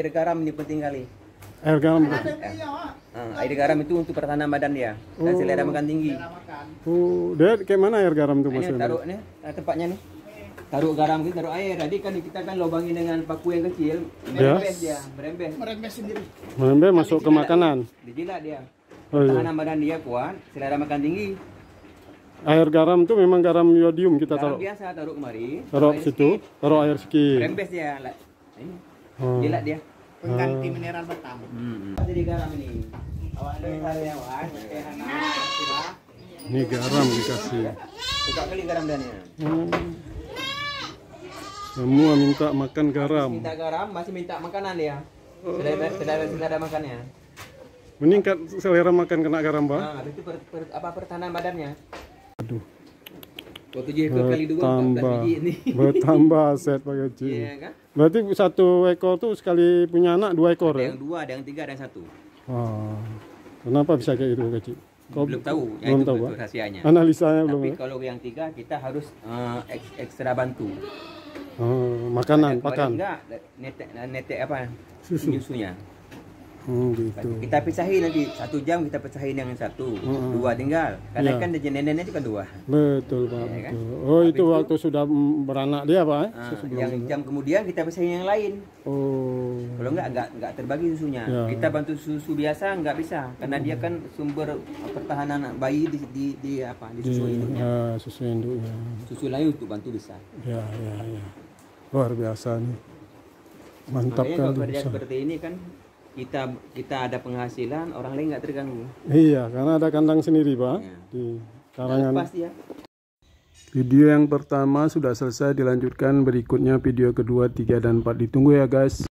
air garam ini penting kali. Air garam. Air garam itu untuk pertahanan badan dia dan selera makan tinggi. Oh, dia kayak mana air garam tuh Ini maksudnya? taruh nih tempatnya nih. Taruh garam gitu, taruh air. Tadi kan kita kan lubangin dengan paku yang kecil, merembes dia, merembes sendiri. Merembes masuk ke makanan. Dijilat dia. Oh, iya. Pertahanan badan dia kuat, selera makan tinggi. Air garam tuh memang garam iodium kita Garam taruh. biasa taruh kemari. Taruh situ, taruh air sedikit. Merembes dia. Ini. Oh. Jilat dia. Pengganti mineral Batam. Jadi garam ini. Awak dari karyawan, Ini garam dikasih. suka kali garam dan ya. Semua minta makan garam. Minta garam, masih minta makanan dia. Selera makannya. Meningkat selera makan kena garam, Pak. Nah, itu pertahanan badannya. Aduh. Waktu dia kali 2 14 biji ini. Bertambah set Pak Gaji. Iya kan? Berarti satu ekor tuh sekali punya anak 2 ekor Ada ya? yang 2, ada yang 3, ada yang 1. Wah. Kenapa bisa kayak gitu Pak Gaji? Kau Belum tahu, ya belum itu tahu, betul Pak. rahasianya. Analisanya belum. Tapi Ya? kalau yang 3 kita harus ekstra bantu. Makanan, Kalau pakan. enggak netek apa? Susunya. Gitu. Kita pisahin nanti 1 jam kita pisahin yang 1, 2 tinggal. Karena Ya. kan neneknya juga 2. Betul Pak. Ya, kan? Betul. Oh Tapi itu waktu sudah beranak dia Pak? Yang jam kemudian kita pisahin yang lain. Oh. Kalau enggak terbagi susunya. Ya. Kita bantu susu biasa enggak bisa karena dia kan sumber pertahanan bayi di susu induknya. Ya, susu induknya. Susu lain untuk bantu bisa. Ya. Luar biasa nih. Mantap Makanya kalau kali. kerja Bisa. seperti ini kan kita ada penghasilan, orang lain nggak terganggu. Iya, karena ada kandang sendiri Pak Ya. di karangan. Pasti ya. Video yang pertama sudah selesai, dilanjutkan berikutnya video kedua, 3 dan 4 ditunggu ya guys.